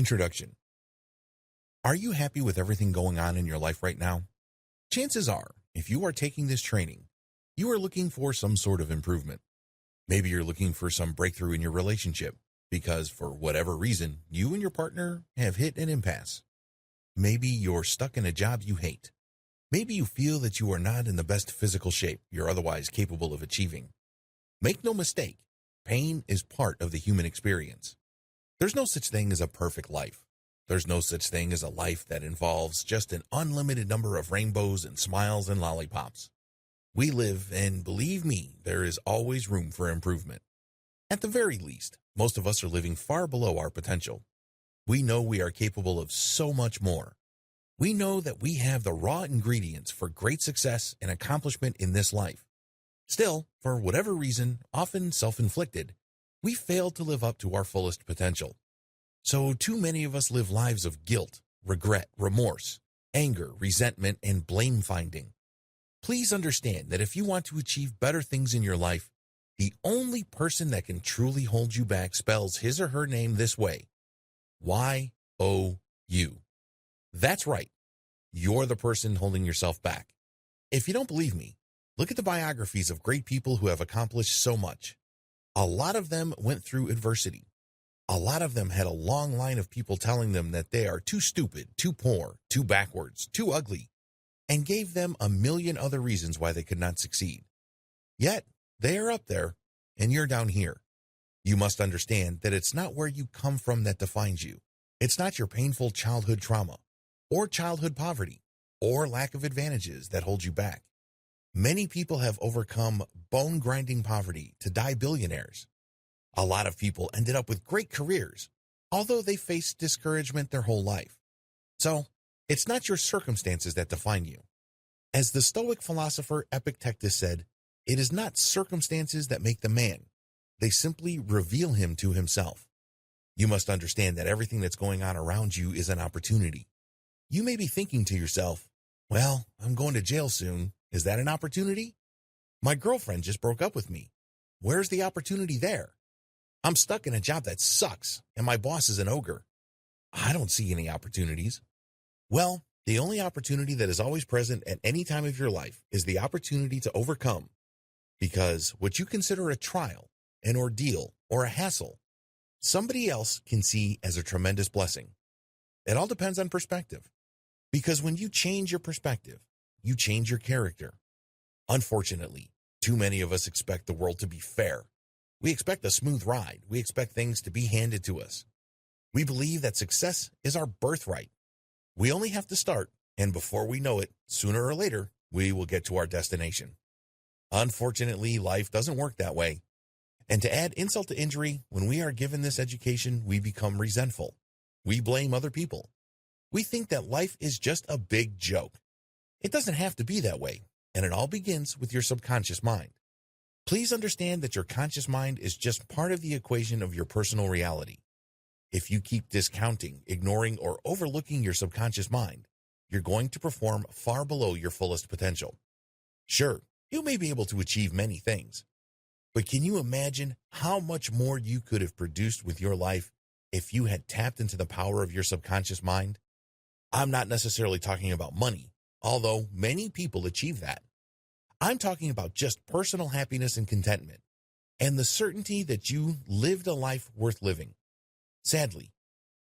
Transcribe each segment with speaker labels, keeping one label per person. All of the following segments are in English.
Speaker 1: Introduction. Are you happy with everything going on in your life right now? Chances are, if you are taking this training, you are looking for some sort of improvement. Maybe you're looking for some breakthrough in your relationship because for whatever reason, you and your partner have hit an impasse. Maybe you're stuck in a job you hate. Maybe you feel that you are not in the best physical shape you're otherwise capable of achieving. Make no mistake, pain is part of the human experience. There's no such thing as a perfect life. There's no such thing as a life that involves just an unlimited number of rainbows and smiles and lollipops. We live, and believe me, there is always room for improvement. At the very least, most of us are living far below our potential. We know we are capable of so much more. We know that we have the raw ingredients for great success and accomplishment in this life. Still, for whatever reason, often self-inflicted, we fail to live up to our fullest potential. So too many of us live lives of guilt, regret, remorse, anger, resentment, and blame-finding. Please understand that if you want to achieve better things in your life, the only person that can truly hold you back spells his or her name this way: Y-O-U. That's right. You're the person holding yourself back. If you don't believe me, look at the biographies of great people who have accomplished so much. A lot of them went through adversity. A lot of them had a long line of people telling them that they are too stupid, too poor, too backwards, too ugly, and gave them a million other reasons why they could not succeed. Yet, they are up there, and you're down here. You must understand that it's not where you come from that defines you. It's not your painful childhood trauma, or childhood poverty, or lack of advantages that hold you back. Many people have overcome bone-grinding poverty to die billionaires. A lot of people ended up with great careers, although they faced discouragement their whole life. So, it's not your circumstances that define you. As the Stoic philosopher Epictetus said, it is not circumstances that make the man. They simply reveal him to himself. You must understand that everything that's going on around you is an opportunity. You may be thinking to yourself, well, I'm going to jail soon. Is that an opportunity? My girlfriend just broke up with me. Where's the opportunity there? I'm stuck in a job that sucks, and my boss is an ogre. I don't see any opportunities. Well, the only opportunity that is always present at any time of your life is the opportunity to overcome. Because what you consider a trial, an ordeal, or a hassle, somebody else can see as a tremendous blessing. It all depends on perspective. Because when you change your perspective, you change your character. Unfortunately, too many of us expect the world to be fair. We expect a smooth ride. We expect things to be handed to us. We believe that success is our birthright. We only have to start, and before we know it, sooner or later, we will get to our destination. Unfortunately, life doesn't work that way. And to add insult to injury, when we are given this education, we become resentful. We blame other people. We think that life is just a big joke. It doesn't have to be that way, and it all begins with your subconscious mind. Please understand that your conscious mind is just part of the equation of your personal reality. If you keep discounting, ignoring, or overlooking your subconscious mind, you're going to perform far below your fullest potential. Sure, you may be able to achieve many things, but can you imagine how much more you could have produced with your life if you had tapped into the power of your subconscious mind? I'm not necessarily talking about money, although many people achieve that. I'm talking about just personal happiness and contentment, and the certainty that you lived a life worth living. Sadly,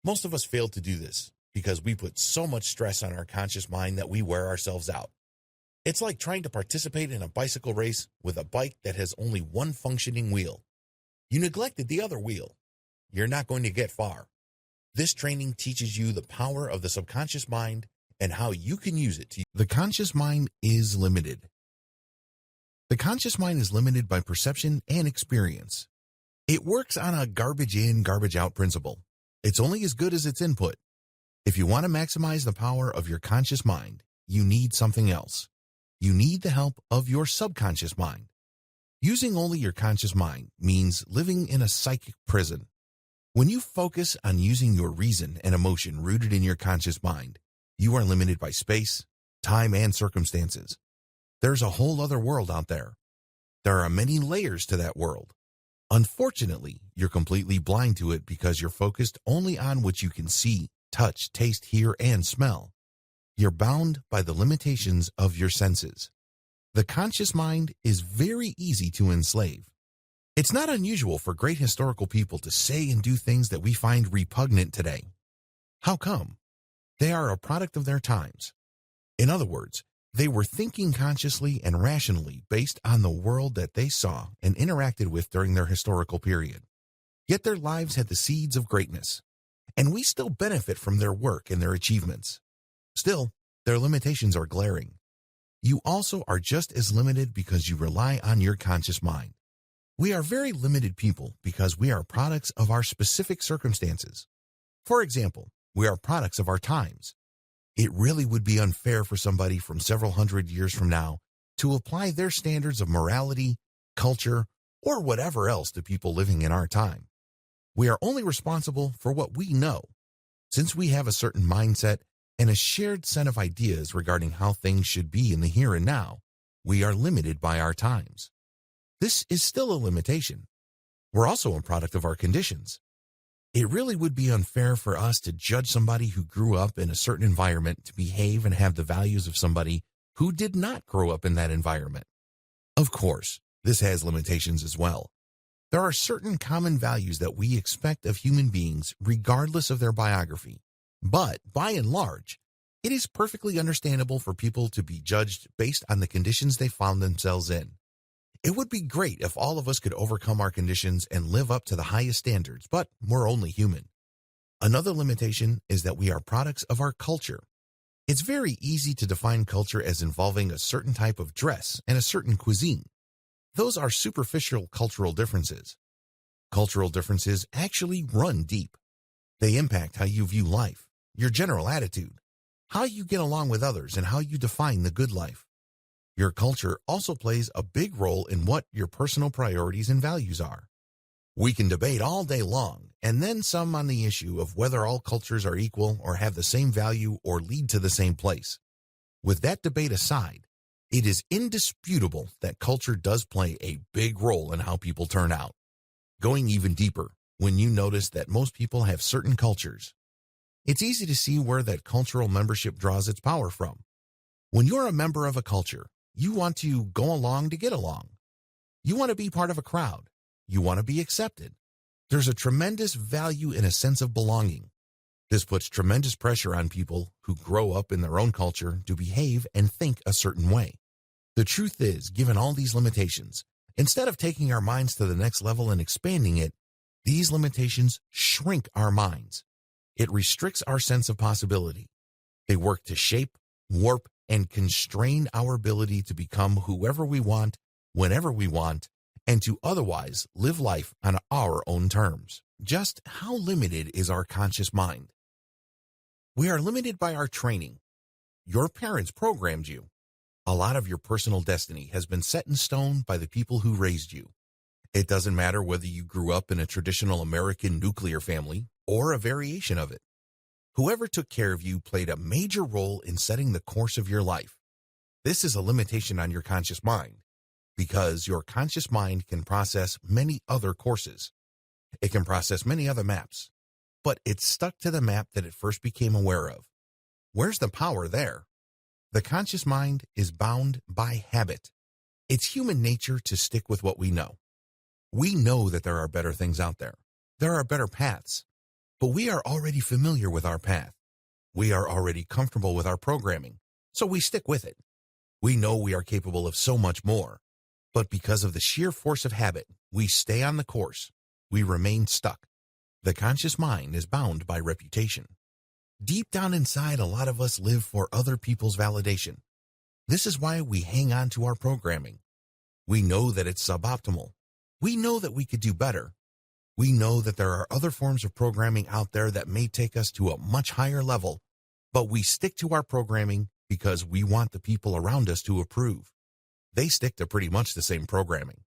Speaker 1: most of us fail to do this because we put so much stress on our conscious mind that we wear ourselves out. It's like trying to participate in a bicycle race with a bike that has only one functioning wheel. You neglected the other wheel. You're not going to get far. This training teaches you the power of the subconscious mind and how you can use it to. The conscious mind is limited. The conscious mind is limited by perception and experience. It works on a garbage in, garbage out principle. It's only as good as its input. If you want to maximize the power of your conscious mind, you need something else. You need the help of your subconscious mind. Using only your conscious mind means living in a psychic prison. When you focus on using your reason and emotion rooted in your conscious mind, you are limited by space, time, and circumstances. There's a whole other world out there. There are many layers to that world. Unfortunately, you're completely blind to it because you're focused only on what you can see, touch, taste, hear, and smell. You're bound by the limitations of your senses. The conscious mind is very easy to enslave. It's not unusual for great historical people to say and do things that we find repugnant today. How come? They are a product of their times. In other words, they were thinking consciously and rationally based on the world that they saw and interacted with during their historical period. Yet their lives had the seeds of greatness, and we still benefit from their work and their achievements. Still, their limitations are glaring. You also are just as limited because you rely on your conscious mind. We are very limited people because we are products of our specific circumstances. For example, we are products of our times. It really would be unfair for somebody from several hundred years from now to apply their standards of morality, culture, or whatever else to people living in our time. We are only responsible for what we know. Since we have a certain mindset and a shared set of ideas regarding how things should be in the here and now, we are limited by our times. This is still a limitation. We're also a product of our conditions. It really would be unfair for us to judge somebody who grew up in a certain environment to behave and have the values of somebody who did not grow up in that environment. Of course, this has limitations as well. There are certain common values that we expect of human beings regardless of their biography. But, by and large, it is perfectly understandable for people to be judged based on the conditions they found themselves in. It would be great if all of us could overcome our conditions and live up to the highest standards, but we're only human. Another limitation is that we are products of our culture. It's very easy to define culture as involving a certain type of dress and a certain cuisine. Those are superficial cultural differences. Cultural differences actually run deep. They impact how you view life, your general attitude, how you get along with others, and how you define the good life. Your culture also plays a big role in what your personal priorities and values are. We can debate all day long, and then some on the issue of whether all cultures are equal or have the same value or lead to the same place. With that debate aside, it is indisputable that culture does play a big role in how people turn out. Going even deeper, when you notice that most people have certain cultures, it's easy to see where that cultural membership draws its power from. When you're a member of a culture, you want to go along to get along. You want to be part of a crowd. You want to be accepted. There's a tremendous value in a sense of belonging. This puts tremendous pressure on people who grow up in their own culture to behave and think a certain way. The truth is, given all these limitations, instead of taking our minds to the next level and expanding it, these limitations shrink our minds. It restricts our sense of possibility. They work to shape, warp, and constrain our ability to become whoever we want, whenever we want, and to otherwise live life on our own terms. Just how limited is our conscious mind? We are limited by our training. Your parents programmed you. A lot of your personal destiny has been set in stone by the people who raised you. It doesn't matter whether you grew up in a traditional American nuclear family or a variation of it. Whoever took care of you played a major role in setting the course of your life. This is a limitation on your conscious mind, because your conscious mind can process many other courses. It can process many other maps, but it's stuck to the map that it first became aware of. Where's the power there? The conscious mind is bound by habit. It's human nature to stick with what we know. We know that there are better things out there. There are better paths. But we are already familiar with our path. We are already comfortable with our programming, so we stick with it. We know we are capable of so much more. But because of the sheer force of habit, we stay on the course. We remain stuck. The conscious mind is bound by reputation. Deep down inside, a lot of us live for other people's validation. This is why we hang on to our programming. We know that it's suboptimal. We know that we could do better. We know that there are other forms of programming out there that may take us to a much higher level, but we stick to our programming because we want the people around us to approve. They stick to pretty much the same programming.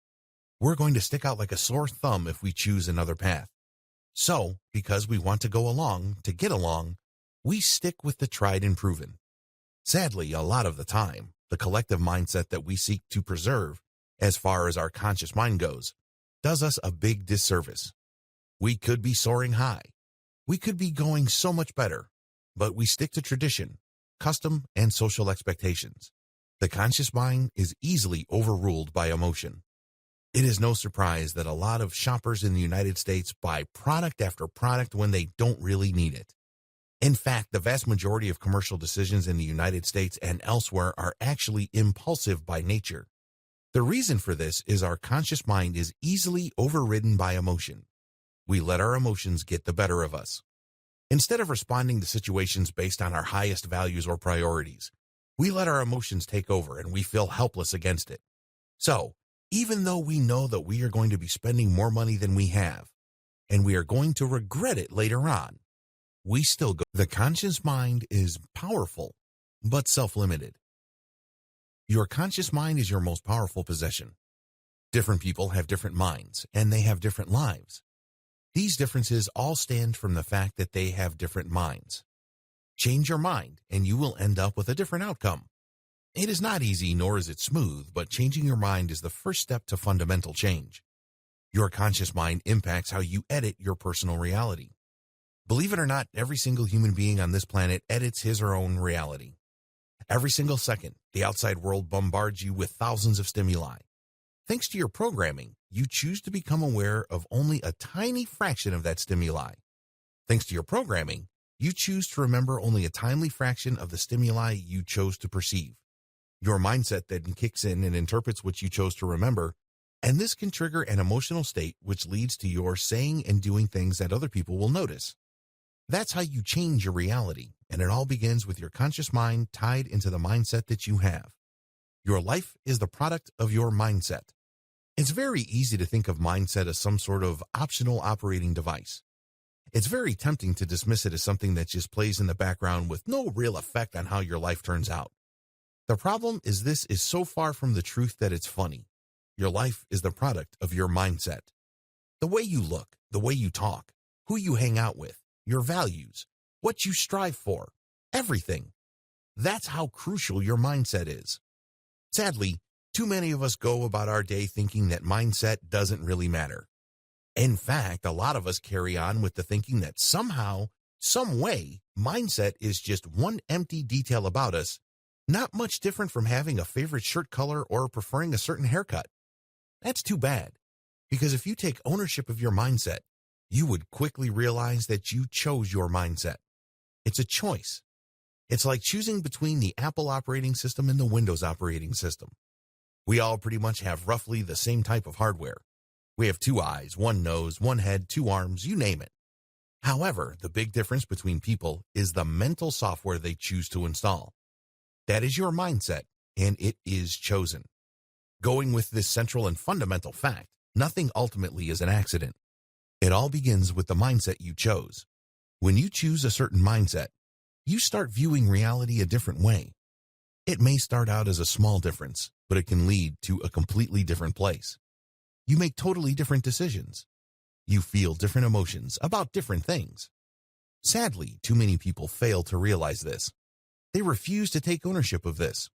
Speaker 1: We're going to stick out like a sore thumb if we choose another path. So, because we want to go along, to get along, we stick with the tried and proven. Sadly, a lot of the time, the collective mindset that we seek to preserve, as far as our conscious mind goes, does us a big disservice. We could be soaring high. We could be going so much better, but we stick to tradition, custom, and social expectations. The conscious mind is easily overruled by emotion. It is no surprise that a lot of shoppers in the United States buy product after product when they don't really need it. In fact, the vast majority of commercial decisions in the United States and elsewhere are actually impulsive by nature. The reason for this is our conscious mind is easily overridden by emotion. We let our emotions get the better of us. Instead of responding to situations based on our highest values or priorities, we let our emotions take over and we feel helpless against it. So, even though we know that we are going to be spending more money than we have, and we are going to regret it later on, we still go. The conscious mind is powerful, but self-limited. Your conscious mind is your most powerful possession. Different people have different minds, and they have different lives. These differences all stem from the fact that they have different minds. Change your mind, and you will end up with a different outcome. It is not easy, nor is it smooth, but changing your mind is the first step to fundamental change. Your conscious mind impacts how you edit your personal reality. Believe it or not, every single human being on this planet edits his or her own reality. Every single second, the outside world bombards you with thousands of stimuli. Thanks to your programming, you choose to become aware of only a tiny fraction of that stimuli. Thanks to your programming, you choose to remember only a tiny fraction of the stimuli you chose to perceive. Your mindset then kicks in and interprets what you chose to remember, and this can trigger an emotional state which leads to your saying and doing things that other people will notice. That's how you change your reality, and it all begins with your conscious mind tied into the mindset that you have. Your life is the product of your mindset. It's very easy to think of mindset as some sort of optional operating device. It's very tempting to dismiss it as something that just plays in the background with no real effect on how your life turns out. The problem is this is so far from the truth that it's funny. Your life is the product of your mindset. The way you look, the way you talk, who you hang out with, your values, what you strive for, everything. That's how crucial your mindset is. Sadly, too many of us go about our day thinking that mindset doesn't really matter. In fact, a lot of us carry on with the thinking that somehow, some way, mindset is just one empty detail about us, not much different from having a favorite shirt color or preferring a certain haircut. That's too bad, because if you take ownership of your mindset, you would quickly realize that you chose your mindset. It's a choice. It's like choosing between the Apple operating system and the Windows operating system. We all pretty much have roughly the same type of hardware. We have 2 eyes, 1 nose, 1 head, 2 arms, you name it. However, the big difference between people is the mental software they choose to install. That is your mindset, and it is chosen. Going with this central and fundamental fact, nothing ultimately is an accident. It all begins with the mindset you chose. When you choose a certain mindset, you start viewing reality a different way. It may start out as a small difference, but it can lead to a completely different place. You make totally different decisions. You feel different emotions about different things. Sadly, too many people fail to realize this. They refuse to take ownership of this.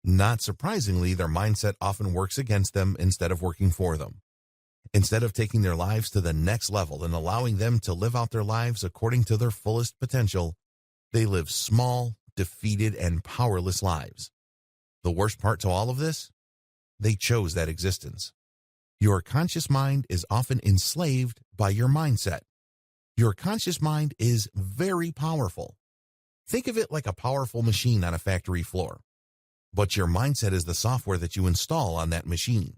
Speaker 1: Not surprisingly, their mindset often works against them instead of working for them. Instead of taking their lives to the next level and allowing them to live out their lives according to their fullest potential, they live small, defeated, and powerless lives. The worst part to all of this? They chose that existence. Your conscious mind is often enslaved by your mindset. Your conscious mind is very powerful. Think of it like a powerful machine on a factory floor. But your mindset is the software that you install on that machine.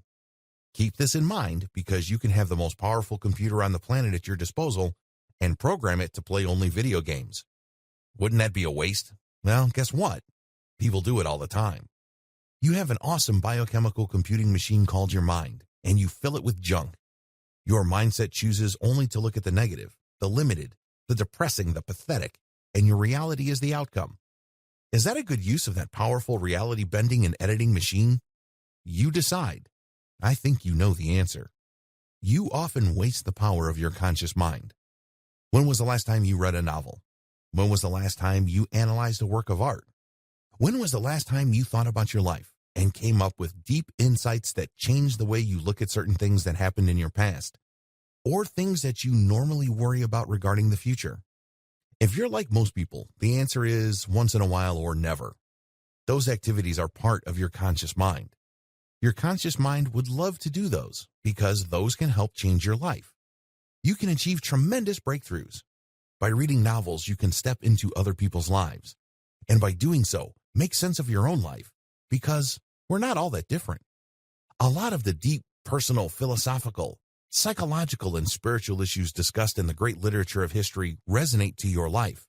Speaker 1: Keep this in mind because you can have the most powerful computer on the planet at your disposal and program it to play only video games. Wouldn't that be a waste? Well, guess what? People do it all the time. You have an awesome biochemical computing machine called your mind, and you fill it with junk. Your mindset chooses only to look at the negative, the limited, the depressing, the pathetic, and your reality is the outcome. Is that a good use of that powerful reality bending and editing machine? You decide. I think you know the answer. You often waste the power of your conscious mind. When was the last time you read a novel? When was the last time you analyzed a work of art? When was the last time you thought about your life, and came up with deep insights that change the way you look at certain things that happened in your past, or things that you normally worry about regarding the future? If you're like most people, the answer is once in a while or never. Those activities are part of your conscious mind. Your conscious mind would love to do those because those can help change your life. You can achieve tremendous breakthroughs. By reading novels, you can step into other people's lives. And by doing so, make sense of your own life, because we're not all that different. A lot of the deep, personal, philosophical, psychological, and spiritual issues discussed in the great literature of history resonate to your life,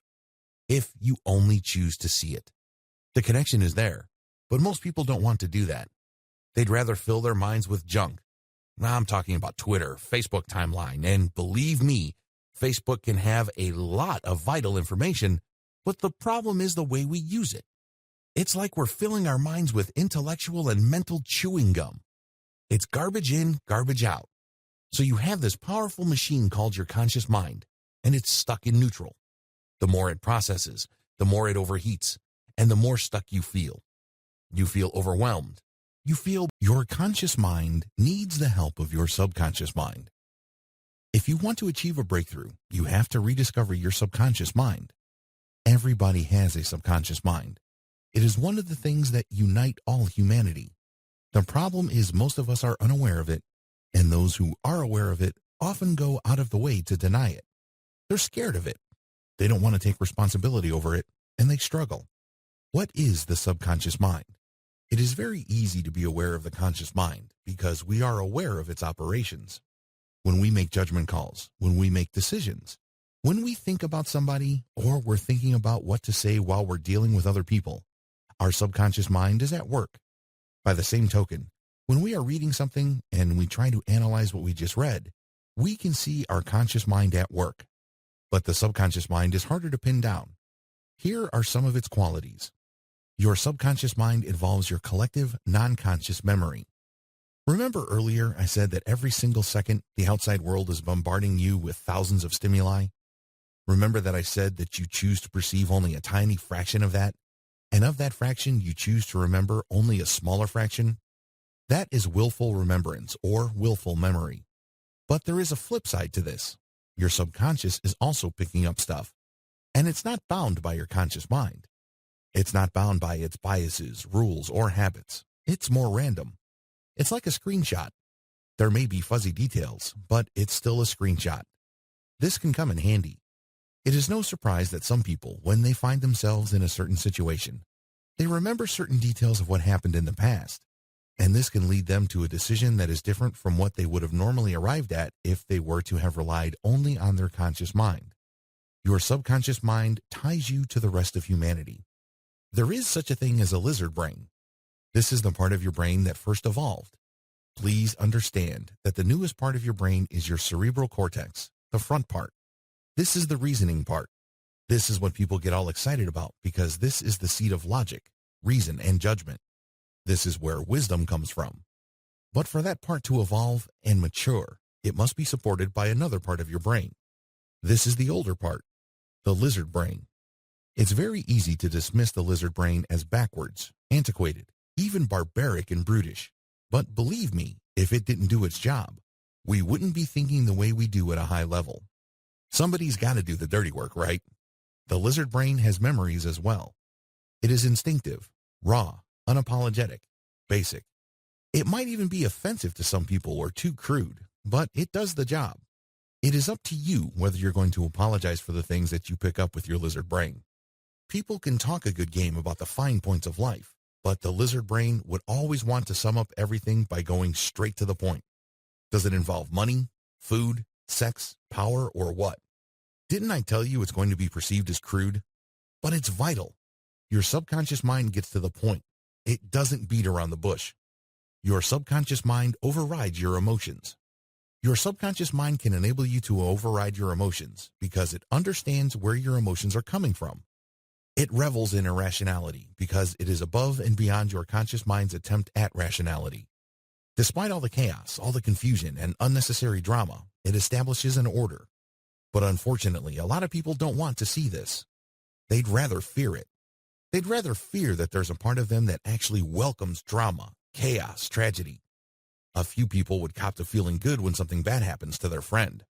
Speaker 1: if you only choose to see it. The connection is there, but most people don't want to do that. They'd rather fill their minds with junk. Now I'm talking about Twitter, Facebook timeline, and believe me, Facebook can have a lot of vital information, but the problem is the way we use it. It's like we're filling our minds with intellectual and mental chewing gum. It's garbage in, garbage out. So you have this powerful machine called your conscious mind, and it's stuck in neutral. The more it processes, the more it overheats, and the more stuck you feel. You feel overwhelmed. You feel your conscious mind needs the help of your subconscious mind. If you want to achieve a breakthrough, you have to rediscover your subconscious mind. Everybody has a subconscious mind. It is one of the things that unite all humanity. The problem is most of us are unaware of it, and those who are aware of it often go out of the way to deny it. They're scared of it. They don't want to take responsibility over it, and they struggle. What is the subconscious mind? It is very easy to be aware of the conscious mind because we are aware of its operations. When we make judgment calls, when we make decisions, when we think about somebody, or we're thinking about what to say while we're dealing with other people, our subconscious mind is at work. By the same token, when we are reading something and we try to analyze what we just read, we can see our conscious mind at work. But the subconscious mind is harder to pin down. Here are some of its qualities. Your subconscious mind involves your collective, non-conscious memory. Remember earlier I said that every single second the outside world is bombarding you with thousands of stimuli? Remember that I said that you choose to perceive only a tiny fraction of that, and of that fraction you choose to remember only a smaller fraction? That is willful remembrance or willful memory. But there is a flip side to this. Your subconscious is also picking up stuff, and it's not bound by your conscious mind. It's not bound by its biases, rules, or habits. It's more random. It's like a screenshot. There may be fuzzy details, but it's still a screenshot. This can come in handy. It is no surprise that some people, when they find themselves in a certain situation, they remember certain details of what happened in the past, and this can lead them to a decision that is different from what they would have normally arrived at if they were to have relied only on their conscious mind. Your subconscious mind ties you to the rest of humanity. There is such a thing as a lizard brain. This is the part of your brain that first evolved. Please understand that the newest part of your brain is your cerebral cortex, the front part. This is the reasoning part. This is what people get all excited about because this is the seat of logic, reason, and judgment. This is where wisdom comes from. But for that part to evolve and mature, it must be supported by another part of your brain. This is the older part, the lizard brain. It's very easy to dismiss the lizard brain as backwards, antiquated, even barbaric and brutish. But believe me, if it didn't do its job, we wouldn't be thinking the way we do at a high level. Somebody's got to do the dirty work, right? The lizard brain has memories as well. It is instinctive, raw, unapologetic, basic. It might even be offensive to some people or too crude, but it does the job. It is up to you whether you're going to apologize for the things that you pick up with your lizard brain. People can talk a good game about the fine points of life, but the lizard brain would always want to sum up everything by going straight to the point. Does it involve money, food, sex, power, or what? Didn't I tell you it's going to be perceived as crude? But it's vital. Your subconscious mind gets to the point. It doesn't beat around the bush. Your subconscious mind overrides your emotions. Your subconscious mind can enable you to override your emotions because it understands where your emotions are coming from. It revels in irrationality because it is above and beyond your conscious mind's attempt at rationality. Despite all the chaos, all the confusion, and unnecessary drama, it establishes an order. But unfortunately, a lot of people don't want to see this. They'd rather fear it. They'd rather fear that there's a part of them that actually welcomes drama, chaos, tragedy. A few people would cop to feeling good when something bad happens to their friend.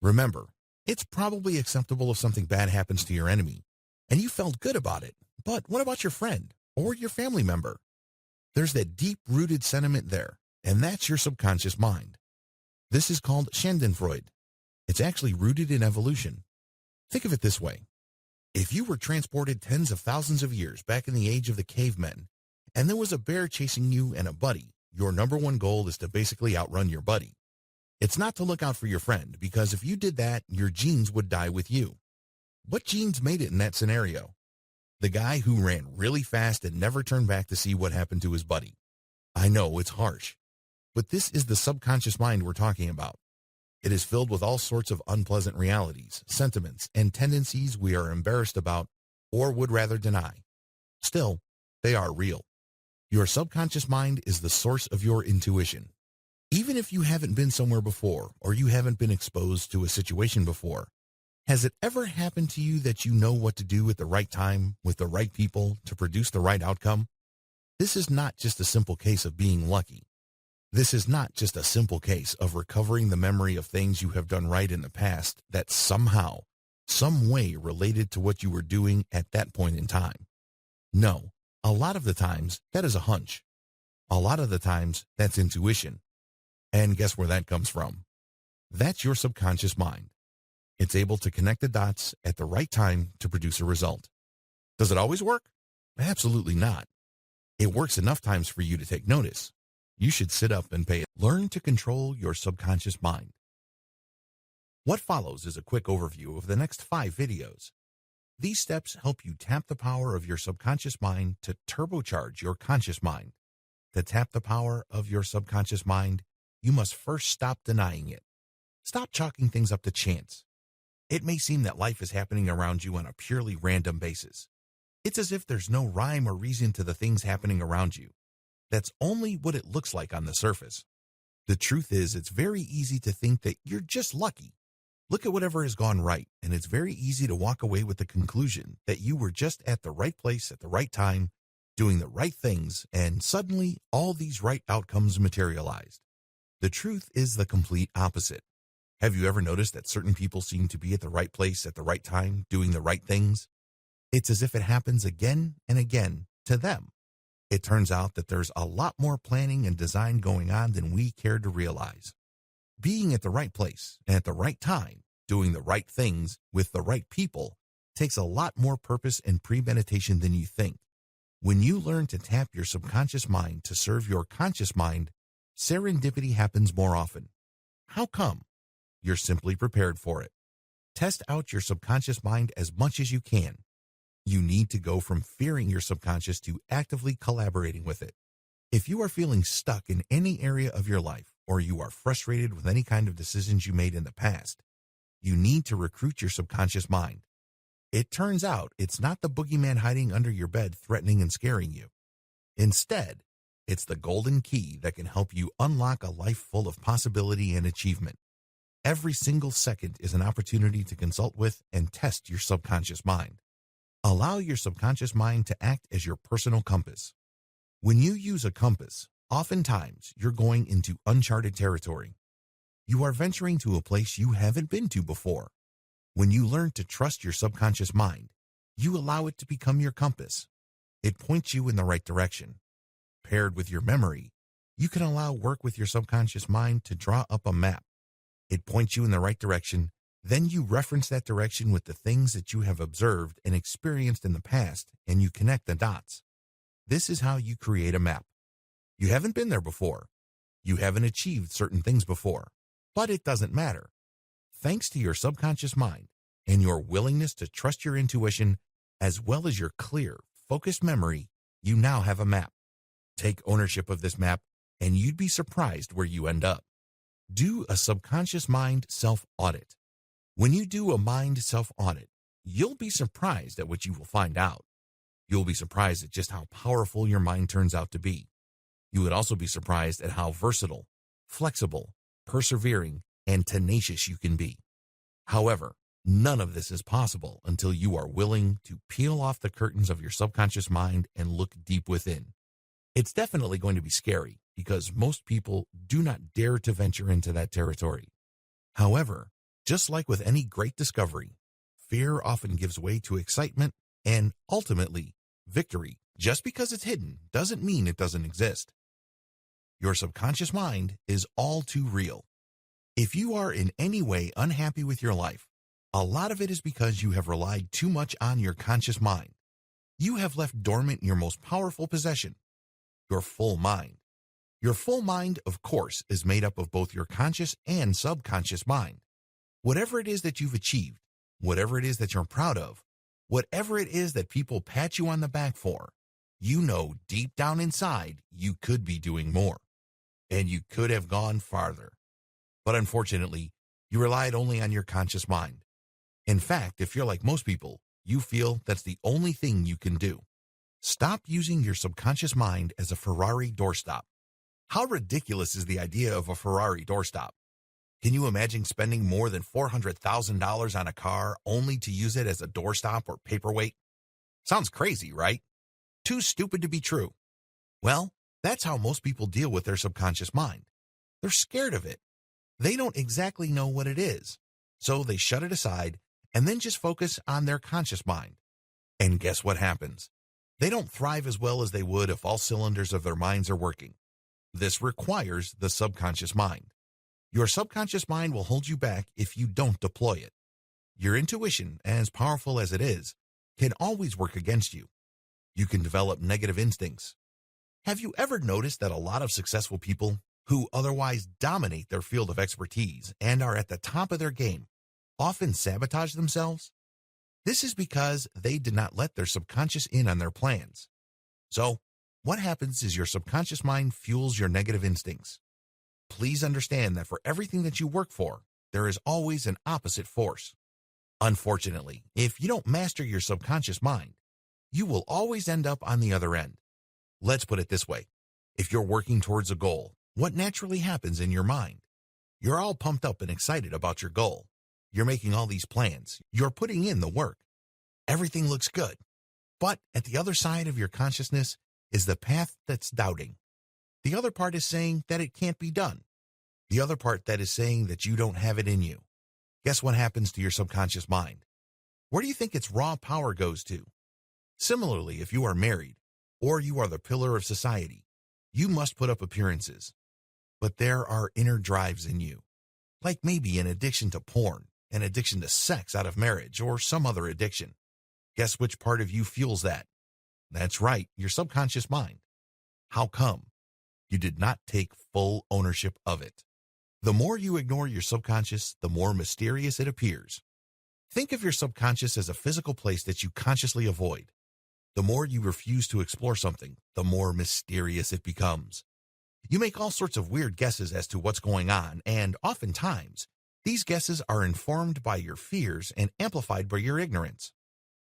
Speaker 1: Remember, it's probably acceptable if something bad happens to your enemy, and you felt good about it. But what about your friend or your family member? There's that deep-rooted sentiment there, and that's your subconscious mind. This is called Schadenfreude. It's actually rooted in evolution. Think of it this way. If you were transported tens of thousands of years back in the age of the cavemen, and there was a bear chasing you and a buddy, your number one goal is to basically outrun your buddy. It's not to look out for your friend, because if you did that, your genes would die with you. What genes made it in that scenario? The guy who ran really fast and never turned back to see what happened to his buddy. I know, it's harsh, but this is the subconscious mind we're talking about. It is filled with all sorts of unpleasant realities, sentiments, and tendencies we are embarrassed about or would rather deny. Still, they are real. Your subconscious mind is the source of your intuition. Even if you haven't been somewhere before or you haven't been exposed to a situation before, has it ever happened to you that you know what to do at the right time with the right people to produce the right outcome? This is not just a simple case of being lucky. This is not just a simple case of recovering the memory of things you have done right in the past that somehow, some way related to what you were doing at that point in time. No, a lot of the times that is a hunch. A lot of the times that's intuition. And guess where that comes from? That's your subconscious mind. It's able to connect the dots at the right time to produce a result. Does it always work? Absolutely not. It works enough times for you to take notice. You should sit up and pay it. Learn to control your subconscious mind. What follows is a quick overview of the next 5 videos. These steps help you tap the power of your subconscious mind to turbocharge your conscious mind. To tap the power of your subconscious mind, you must first stop denying it. Stop chalking things up to chance. It may seem that life is happening around you on a purely random basis. It's as if there's no rhyme or reason to the things happening around you. That's only what it looks like on the surface. The truth is, it's very easy to think that you're just lucky. Look at whatever has gone right, and it's very easy to walk away with the conclusion that you were just at the right place at the right time, doing the right things, and suddenly all these right outcomes materialized. The truth is the complete opposite. Have you ever noticed that certain people seem to be at the right place at the right time, doing the right things? It's as if it happens again and again to them. It turns out that there's a lot more planning and design going on than we care to realize. Being at the right place and at the right time, doing the right things with the right people, takes a lot more purpose and premeditation than you think. When you learn to tap your subconscious mind to serve your conscious mind, serendipity happens more often. How come? You're simply prepared for it. Test out your subconscious mind as much as you can. You need to go from fearing your subconscious to actively collaborating with it. If you are feeling stuck in any area of your life, or you are frustrated with any kind of decisions you made in the past, you need to recruit your subconscious mind. It turns out it's not the boogeyman hiding under your bed threatening and scaring you. Instead, it's the golden key that can help you unlock a life full of possibility and achievement. Every single second is an opportunity to consult with and test your subconscious mind. Allow your subconscious mind to act as your personal compass. When you use a compass, oftentimes you're going into uncharted territory. You are venturing to a place you haven't been to before. When you learn to trust your subconscious mind, you allow it to become your compass. It points you in the right direction. Paired with your memory, you can allow work with your subconscious mind to draw up a map. It points you in the right direction. Then you reference that direction with the things that you have observed and experienced in the past, and you connect the dots. This is how you create a map. You haven't been there before. You haven't achieved certain things before, but it doesn't matter. Thanks to your subconscious mind and your willingness to trust your intuition, as well as your clear, focused memory, you now have a map. Take ownership of this map, and you'd be surprised where you end up. Do a subconscious mind self-audit. When you do a mind self-audit, you'll be surprised at what you will find out. You'll be surprised at just how powerful your mind turns out to be. You would also be surprised at how versatile, flexible, persevering, and tenacious you can be. However, None of this is possible until you are willing to peel off the curtains of your subconscious mind and look deep within. It's definitely going to be scary because most people do not dare to venture into that territory. However, just like with any great discovery, fear often gives way to excitement and, ultimately, victory. Just because it's hidden doesn't mean it doesn't exist. Your subconscious mind is all too real. If you are in any way unhappy with your life, a lot of it is because you have relied too much on your conscious mind. You have left dormant your most powerful possession, your full mind. Your full mind, of course, is made up of both your conscious and subconscious mind. Whatever it is that you've achieved, whatever it is that you're proud of, whatever it is that people pat you on the back for, you know deep down inside you could be doing more, and you could have gone farther. But unfortunately, you relied only on your conscious mind. In fact, if you're like most people, you feel that's the only thing you can do. Stop using your subconscious mind as a Ferrari doorstop. How ridiculous is the idea of a Ferrari doorstop? Can you imagine spending more than $400,000 on a car only to use it as a doorstop or paperweight? Sounds crazy, right? Too stupid to be true. Well, that's how most people deal with their subconscious mind. They're scared of it. They don't exactly know what it is, so they shut it aside and then just focus on their conscious mind. And guess what happens? They don't thrive as well as they would if all cylinders of their minds are working. This requires the subconscious mind. Your subconscious mind will hold you back if you don't deploy it. Your intuition, as powerful as it is, can always work against you. You can develop negative instincts. Have you ever noticed that a lot of successful people who otherwise dominate their field of expertise and are at the top of their game often sabotage themselves? This is because they did not let their subconscious in on their plans. So, what happens is your subconscious mind fuels your negative instincts. Please understand that for everything that you work for, there is always an opposite force. Unfortunately, if you don't master your subconscious mind, you will always end up on the other end. Let's put it this way. If you're working towards a goal, what naturally happens in your mind? You're all pumped up and excited about your goal. You're making all these plans. You're putting in the work. Everything looks good. But at the other side of your consciousness is the path that's doubting. The other part is saying that it can't be done. The other part that is saying that you don't have it in you. Guess what happens to your subconscious mind? Where do you think its raw power goes to? Similarly, if you are married, or you are the pillar of society, you must put up appearances. But there are inner drives in you, like maybe an addiction to porn, an addiction to sex out of marriage, or some other addiction. Guess which part of you fuels that? That's right, your subconscious mind. How come? You did not take full ownership of it. The more you ignore your subconscious, the more mysterious it appears. Think of your subconscious as a physical place that you consciously avoid. The more you refuse to explore something, the more mysterious it becomes. You make all sorts of weird guesses as to what's going on, and oftentimes, these guesses are informed by your fears and amplified by your ignorance.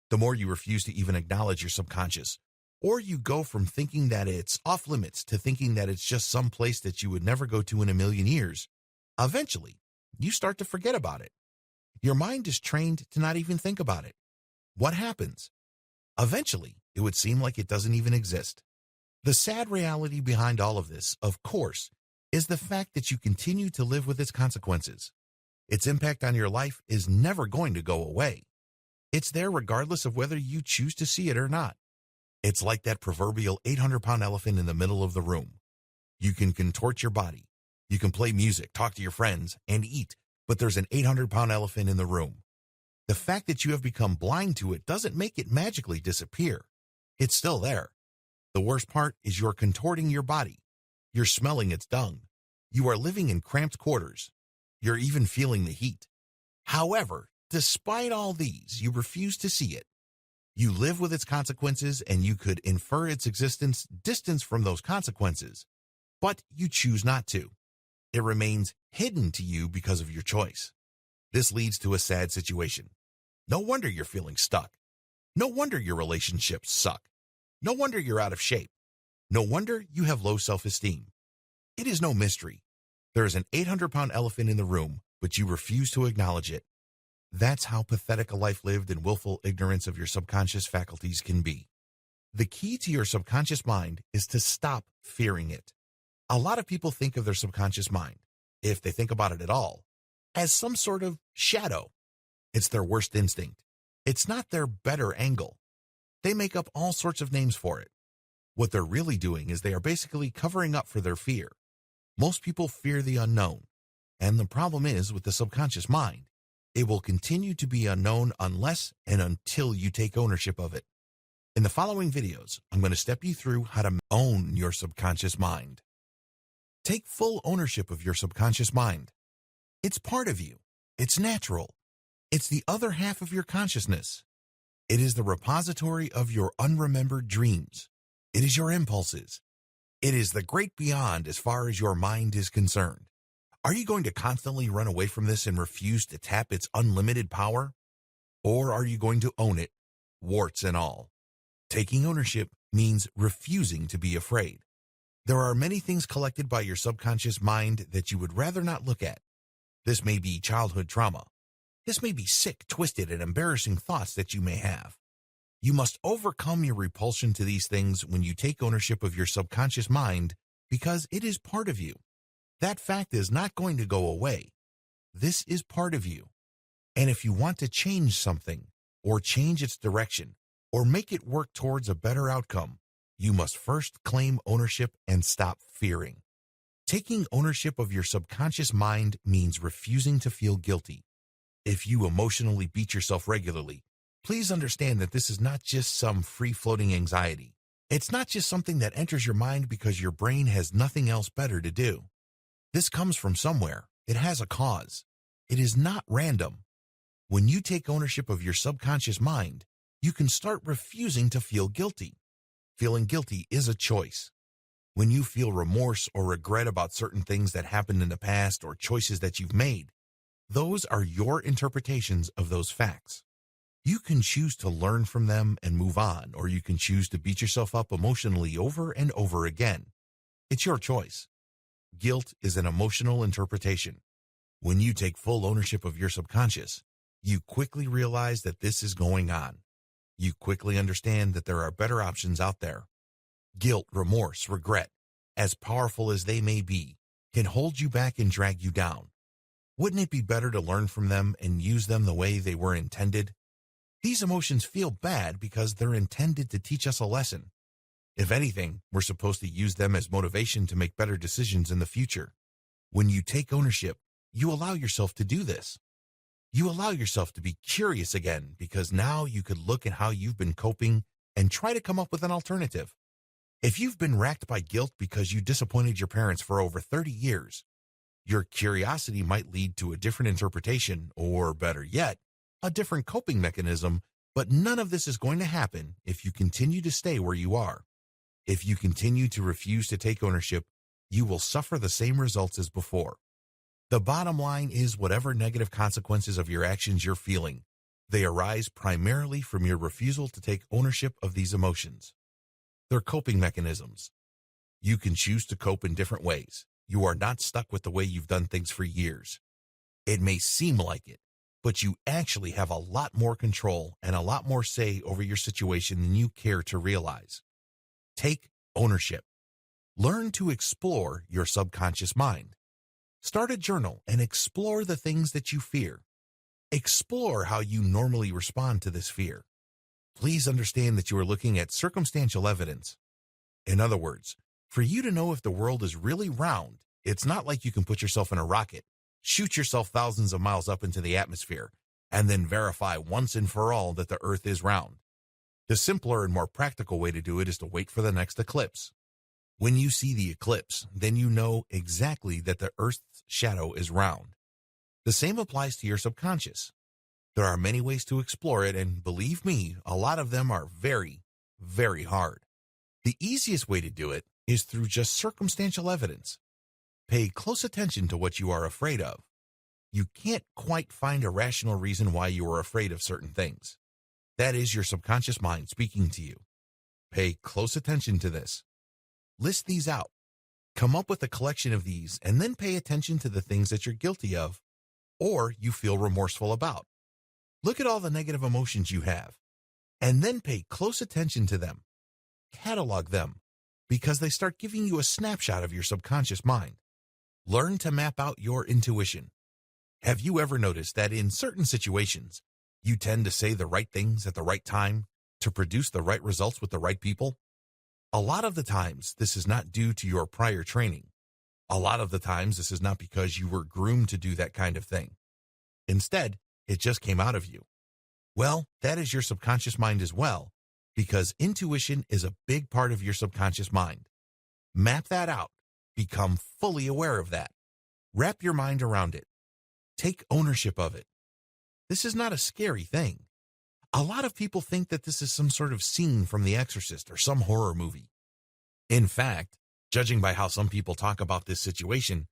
Speaker 1: The more you refuse to even acknowledge your subconscious, or you go from thinking that it's off limits to thinking that it's just some place that you would never go to in a million years, eventually, you start to forget about it. Your mind is trained to not even think about it. What happens? Eventually, it would seem like it doesn't even exist. The sad reality behind all of this, of course, is the fact that you continue to live with its consequences. Its impact on your life is never going to go away. It's there regardless of whether you choose to see it or not. It's like that proverbial 800-pound elephant in the middle of the room. You can contort your body. You can play music, talk to your friends, and eat, but there's an 800-pound elephant in the room. The fact that you have become blind to it doesn't make it magically disappear. It's still there. The worst part is you're contorting your body. You're smelling its dung. You are living in cramped quarters. You're even feeling the heat. However, despite all these, you refuse to see it. You live with its consequences, and you could infer its existence distant from those consequences, but you choose not to. It remains hidden to you because of your choice. This leads to a sad situation. No wonder you're feeling stuck. No wonder your relationships suck. No wonder you're out of shape. No wonder you have low self-esteem. It is no mystery. There is an 800-pound elephant in the room, but you refuse to acknowledge it. That's how pathetic a life lived in willful ignorance of your subconscious faculties can be. The key to your subconscious mind is to stop fearing it. A lot of people think of their subconscious mind, if they think about it at all, as some sort of shadow. It's their worst instinct. It's not their better angle. They make up all sorts of names for it. What they're really doing is they are basically covering up for their fear. Most people fear the unknown. And the problem is with the subconscious mind, it will continue to be unknown unless and until you take ownership of it. In the following videos, I'm going to step you through how to own your subconscious mind. Take full ownership of your subconscious mind. It's part of you. It's natural. It's the other half of your consciousness. It is the repository of your unremembered dreams. It is your impulses. It is the great beyond as far as your mind is concerned. Are you going to constantly run away from this and refuse to tap its unlimited power? Or are you going to own it, warts and all? Taking ownership means refusing to be afraid. There are many things collected by your subconscious mind that you would rather not look at. This may be childhood trauma. This may be sick, twisted, and embarrassing thoughts that you may have. You must overcome your repulsion to these things when you take ownership of your subconscious mind because it is part of you. That fact is not going to go away. This is part of you. And if you want to change something, or change its direction, or make it work towards a better outcome, you must first claim ownership and stop fearing. Taking ownership of your subconscious mind means refusing to feel guilty. If you emotionally beat yourself regularly, please understand that this is not just some free-floating anxiety. It's not just something that enters your mind because your brain has nothing else better to do. This comes from somewhere. It has a cause. It is not random. When you take ownership of your subconscious mind, you can start refusing to feel guilty. Feeling guilty is a choice. When you feel remorse or regret about certain things that happened in the past or choices that you've made, those are your interpretations of those facts. You can choose to learn from them and move on, or you can choose to beat yourself up emotionally over and over again. It's your choice. Guilt is an emotional interpretation. When you take full ownership of your subconscious, you quickly realize that this is going on. You quickly understand that there are better options out there. Guilt, remorse, regret, as powerful as they may be, can hold you back and drag you down. Wouldn't it be better to learn from them and use them the way they were intended? These emotions feel bad because they're intended to teach us a lesson. If anything, we're supposed to use them as motivation to make better decisions in the future. When you take ownership, you allow yourself to do this. You allow yourself to be curious again because now you could look at how you've been coping and try to come up with an alternative. If you've been racked by guilt because you disappointed your parents for over 30 years, your curiosity might lead to a different interpretation or, better yet, a different coping mechanism, but none of this is going to happen if you continue to stay where you are. If you continue to refuse to take ownership, you will suffer the same results as before. The bottom line is whatever negative consequences of your actions you're feeling, they arise primarily from your refusal to take ownership of these emotions. They're coping mechanisms. You can choose to cope in different ways. You are not stuck with the way you've done things for years. It may seem like it, but you actually have a lot more control and a lot more say over your situation than you care to realize. Take ownership. Learn to explore your subconscious mind. Start a journal and explore the things that you fear. Explore how you normally respond to this fear. Please understand that you are looking at circumstantial evidence. In other words, for you to know if the world is really round, it's not like you can put yourself in a rocket, shoot yourself thousands of miles up into the atmosphere, and then verify once and for all that the Earth is round. The simpler and more practical way to do it is to wait for the next eclipse. When you see the eclipse, then you know exactly that the Earth's shadow is round. The same applies to your subconscious. There are many ways to explore it, and believe me, a lot of them are very, very hard. The easiest way to do it is through just circumstantial evidence. Pay close attention to what you are afraid of. You can't quite find a rational reason why you are afraid of certain things. That is your subconscious mind speaking to you. Pay close attention to this. List these out. Come up with a collection of these and then pay attention to the things that you're guilty of or you feel remorseful about. Look at all the negative emotions you have, and then pay close attention to them. Catalog them, because they start giving you a snapshot of your subconscious mind. Learn to map out your intuition. Have you ever noticed that in certain situations, you tend to say the right things at the right time to produce the right results with the right people? A lot of the times, this is not due to your prior training. A lot of the times, this is not because you were groomed to do that kind of thing. Instead, it just came out of you. Well, that is your subconscious mind as well, because intuition is a big part of your subconscious mind. Map that out. Become fully aware of that. Wrap your mind around it. Take ownership of it. This is not a scary thing. A lot of people think that this is some sort of scene from The Exorcist or some horror movie. In fact, judging by how some people talk about this situation,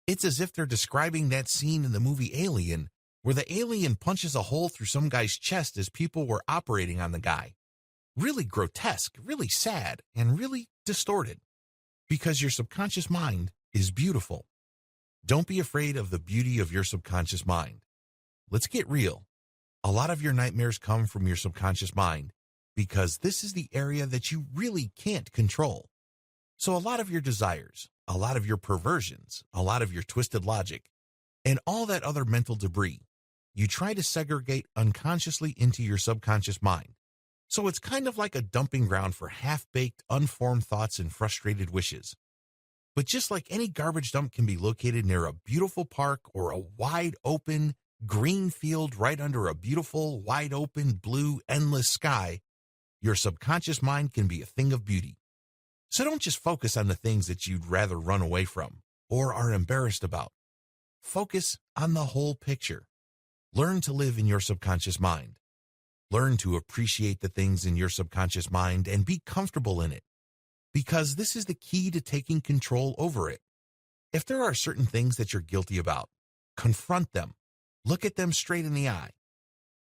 Speaker 1: it's as if they're describing that scene in the movie Alien, where the alien punches a hole through some guy's chest as people were operating on the guy. Really grotesque, really sad, and really distorted. Because your subconscious mind is beautiful. Don't be afraid of the beauty of your subconscious mind. Let's get real. A lot of your nightmares come from your subconscious mind because this is the area that you really can't control. So a lot of your desires, a lot of your perversions, a lot of your twisted logic, and all that other mental debris, you try to segregate unconsciously into your subconscious mind. So it's kind of like a dumping ground for half-baked, unformed thoughts and frustrated wishes. But just like any garbage dump can be located near a beautiful park or a wide-open, green field right under a beautiful, wide-open, blue, endless sky, your subconscious mind can be a thing of beauty. So don't just focus on the things that you'd rather run away from or are embarrassed about. Focus on the whole picture. Learn to live in your subconscious mind. Learn to appreciate the things in your subconscious mind and be comfortable in it, because this is the key to taking control over it. If there are certain things that you're guilty about, confront them. Look at them straight in the eye.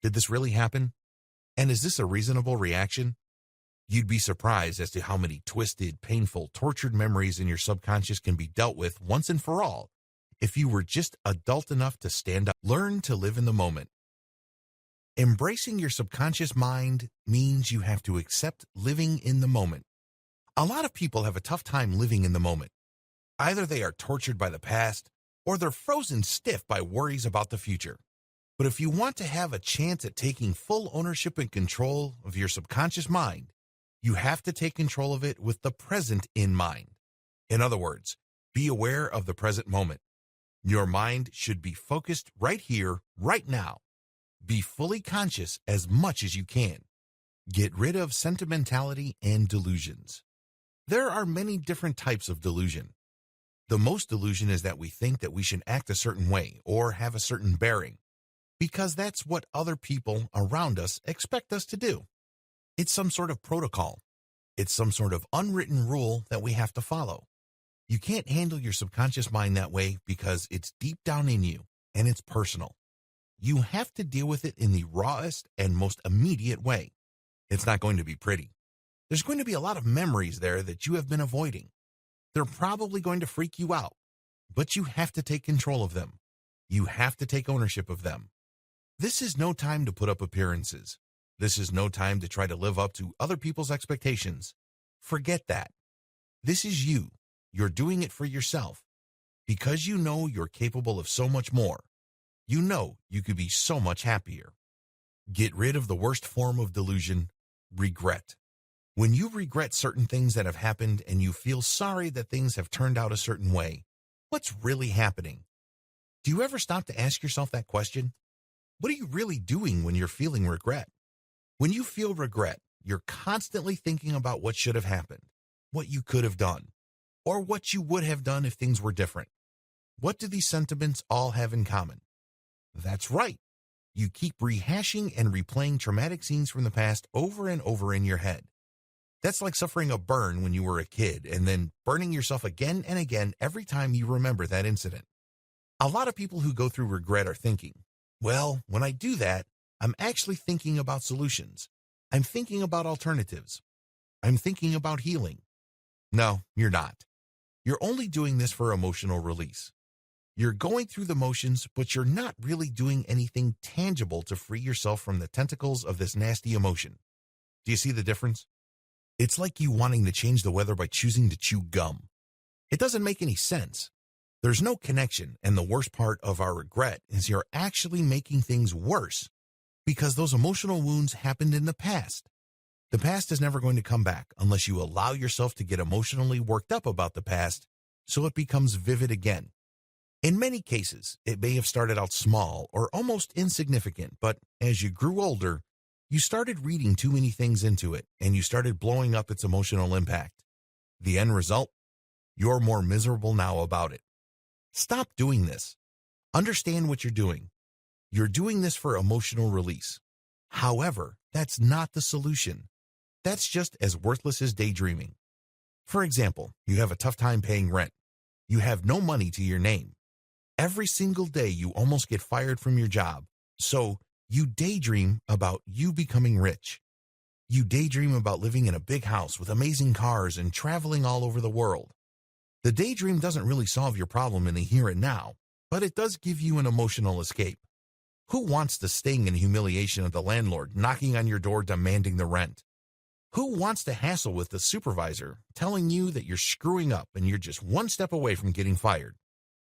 Speaker 1: Did this really happen? And is this a reasonable reaction? You'd be surprised as to how many twisted, painful, tortured memories in your subconscious can be dealt with once and for all if you were just adult enough to stand up. Learn to live in the moment. Embracing your subconscious mind means you have to accept living in the moment. A lot of people have a tough time living in the moment. Either they are tortured by the past, or they're frozen stiff by worries about the future. But if you want to have a chance at taking full ownership and control of your subconscious mind, you have to take control of it with the present in mind. In other words, be aware of the present moment. Your mind should be focused right here, right now. Be fully conscious as much as you can. Get rid of sentimentality and delusions. There are many different types of delusion. The most delusion is that we think that we should act a certain way or have a certain bearing, because that's what other people around us expect us to do. It's some sort of protocol. It's some sort of unwritten rule that we have to follow. You can't handle your subconscious mind that way because it's deep down in you and it's personal. You have to deal with it in the rawest and most immediate way. It's not going to be pretty. There's going to be a lot of memories there that you have been avoiding. They're probably going to freak you out, but you have to take control of them. You have to take ownership of them. This is no time to put up appearances. This is no time to try to live up to other people's expectations. Forget that. This is you. You're doing it for yourself. Because you know you're capable of so much more. You know you could be so much happier. Get rid of the worst form of delusion, regret. When you regret certain things that have happened and you feel sorry that things have turned out a certain way, what's really happening? Do you ever stop to ask yourself that question? What are you really doing when you're feeling regret? When you feel regret, you're constantly thinking about what should have happened, what you could have done, or what you would have done if things were different. What do these sentiments all have in common? That's right. You keep rehashing and replaying traumatic scenes from the past over and over in your head. That's like suffering a burn when you were a kid and then burning yourself again and again every time you remember that incident. A lot of people who go through regret are thinking, well, when I do that, I'm actually thinking about solutions. I'm thinking about alternatives. I'm thinking about healing. No, you're not. You're only doing this for emotional release. You're going through the motions, but you're not really doing anything tangible to free yourself from the tentacles of this nasty emotion. Do you see the difference? It's like you wanting to change the weather by choosing to chew gum. It doesn't make any sense. There's no connection, and the worst part of our regret is you're actually making things worse because those emotional wounds happened in the past. The past is never going to come back unless you allow yourself to get emotionally worked up about the past so it becomes vivid again. In many cases, it may have started out small or almost insignificant, but as you grew older, you started reading too many things into it, and you started blowing up its emotional impact. The end result? You're more miserable now about it. Stop doing this. Understand what you're doing. You're doing this for emotional release. However, that's not the solution. That's just as worthless as daydreaming. For example, you have a tough time paying rent. You have no money to your name. Every single day you almost get fired from your job, so you daydream about you becoming rich. You daydream about living in a big house with amazing cars and traveling all over the world. The daydream doesn't really solve your problem in the here and now, but it does give you an emotional escape. Who wants the sting and humiliation of the landlord knocking on your door demanding the rent? Who wants to hassle with the supervisor telling you that you're screwing up and you're just one step away from getting fired?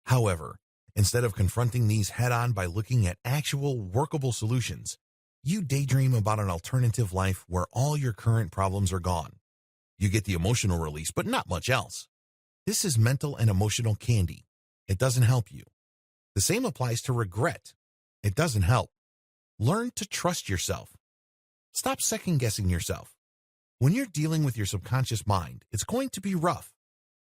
Speaker 1: However, instead of confronting these head-on by looking at actual workable solutions, you daydream about an alternative life where all your current problems are gone. You get the emotional release, but not much else. This is mental and emotional candy. It doesn't help you. The same applies to regret. It doesn't help. Learn to trust yourself. Stop second-guessing yourself. When you're dealing with your subconscious mind, it's going to be rough.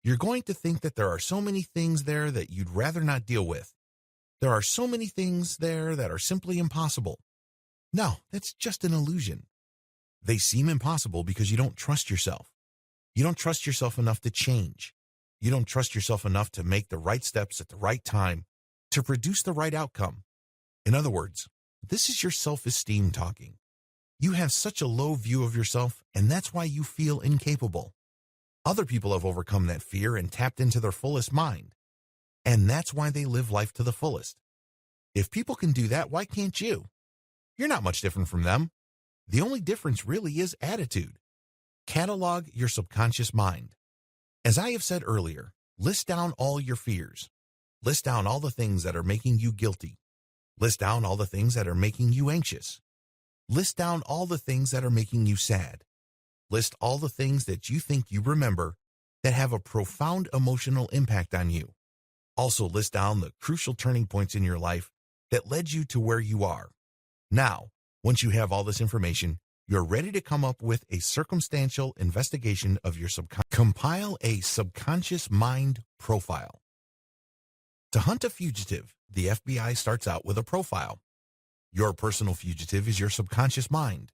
Speaker 1: You're going to think that there are so many things there that you'd rather not deal with. There are so many things there that are simply impossible. No, that's just an illusion. They seem impossible because you don't trust yourself. You don't trust yourself enough to change. You don't trust yourself enough to make the right steps at the right time to produce the right outcome. In other words, this is your self-esteem talking. You have such a low view of yourself, and that's why you feel incapable. Other people have overcome that fear and tapped into their fullest mind, and that's why they live life to the fullest. If people can do that, why can't you? You're not much different from them. The only difference really is attitude. Catalog your subconscious mind. As I have said earlier, list down all your fears. List down all the things that are making you guilty. List down all the things that are making you anxious. List down all the things that are making you sad. List all the things that you think you remember that have a profound emotional impact on you. Also list down the crucial turning points in your life that led you to where you are. Now, once you have all this information, you're ready to come up with a circumstantial investigation of your subconscious. Compile a subconscious mind profile. To hunt a fugitive, the FBI starts out with a profile. Your personal fugitive is your subconscious mind.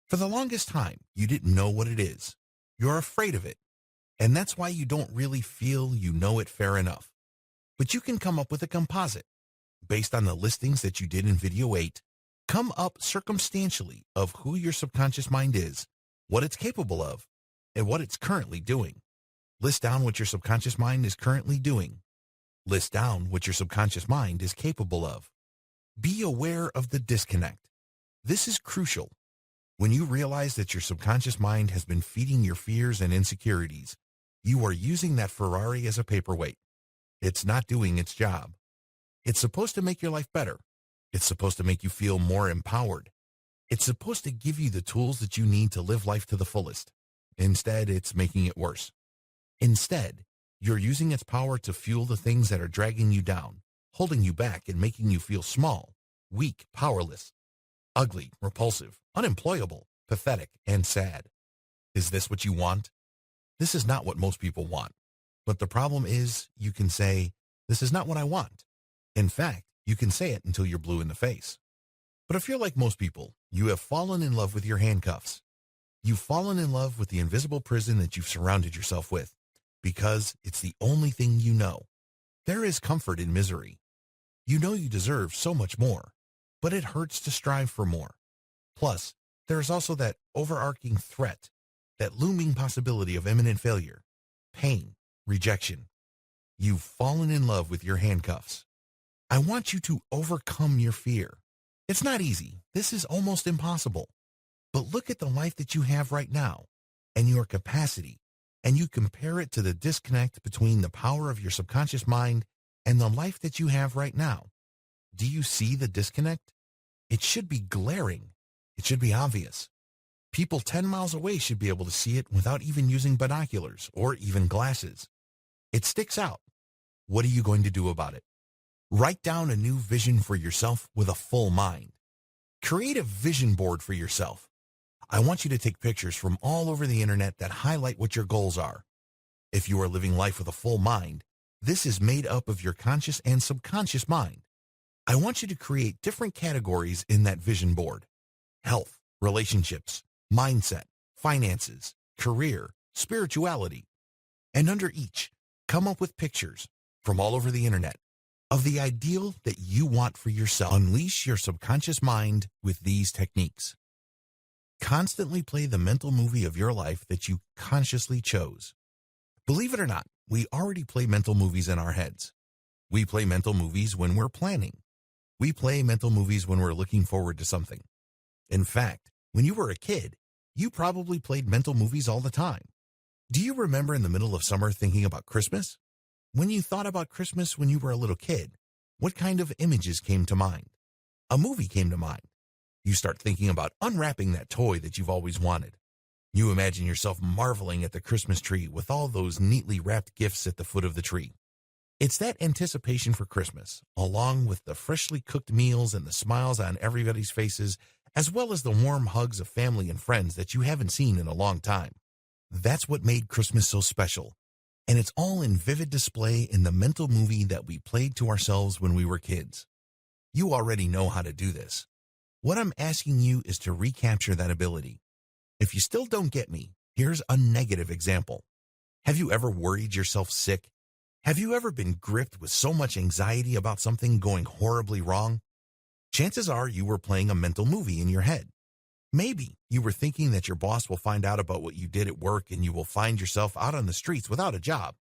Speaker 1: For the longest time, you didn't know what it is. You're afraid of it. And that's why you don't really feel you know it fair enough. But you can come up with a composite. Based on the listings that you did in Video 8, come up circumstantially of who your subconscious mind is, what it's capable of, and what it's currently doing. List down what your subconscious mind is currently doing. List down what your subconscious mind is capable of. Be aware of the disconnect. This is crucial. When you realize that your subconscious mind has been feeding your fears and insecurities, you are using that Ferrari as a paperweight. It's not doing its job. It's supposed to make your life better. It's supposed to make you feel more empowered. It's supposed to give you the tools that you need to live life to the fullest. Instead, it's making it worse. Instead, you're using its power to fuel the things that are dragging you down, holding you back and making you feel small, weak, powerless, ugly, repulsive, unemployable, pathetic, and sad. Is this what you want? This is not what most people want. But the problem is, you can say, this is not what I want. In fact, you can say it until you're blue in the face. But if you're like most people, you have fallen in love with your handcuffs. You've fallen in love with the invisible prison that you've surrounded yourself with, because it's the only thing you know. There is comfort in misery. You know you deserve so much more, but it hurts to strive for more. Plus, there is also that overarching threat, that looming possibility of imminent failure, pain, rejection. You've fallen in love with your handcuffs. I want you to overcome your fear. It's not easy. This is almost impossible. But look at the life that you have right now and your capacity, and you compare it to the disconnect between the power of your subconscious mind and the life that you have right now. Do you see the disconnect? It should be glaring. It should be obvious. People 10 miles away should be able to see it without even using binoculars or even glasses. It sticks out. What are you going to do about it? Write down a new vision for yourself with a full mind. Create a vision board for yourself. I want you to take pictures from all over the internet that highlight what your goals are. If you are living life with a full mind, this is made up of your conscious and subconscious mind. I want you to create different categories in that vision board: health, relationships, mindset, finances, career, spirituality. And under each, come up with pictures from all over the internet of the ideal that you want for yourself. Unleash your subconscious mind with these techniques. Constantly play the mental movie of your life that you consciously chose. Believe it or not, we already play mental movies in our heads. We play mental movies when we're planning. We play mental movies when we're looking forward to something. In fact, when you were a kid, you probably played mental movies all the time. Do you remember in the middle of summer thinking about Christmas? When you thought about Christmas when you were a little kid, what kind of images came to mind? A movie came to mind. You start thinking about unwrapping that toy that you've always wanted. You imagine yourself marveling at the Christmas tree with all those neatly wrapped gifts at the foot of the tree. It's that anticipation for Christmas, along with the freshly cooked meals and the smiles on everybody's faces, as well as the warm hugs of family and friends that you haven't seen in a long time. That's what made Christmas so special, and it's all in vivid display in the mental movie that we played to ourselves when we were kids. You already know how to do this. What I'm asking you is to recapture that ability. If you still don't get me, here's a negative example. Have you ever worried yourself sick? Have you ever been gripped with so much anxiety about something going horribly wrong? Chances are you were playing a mental movie in your head. Maybe you were thinking that your boss will find out about what you did at work and you will find yourself out on the streets without a job.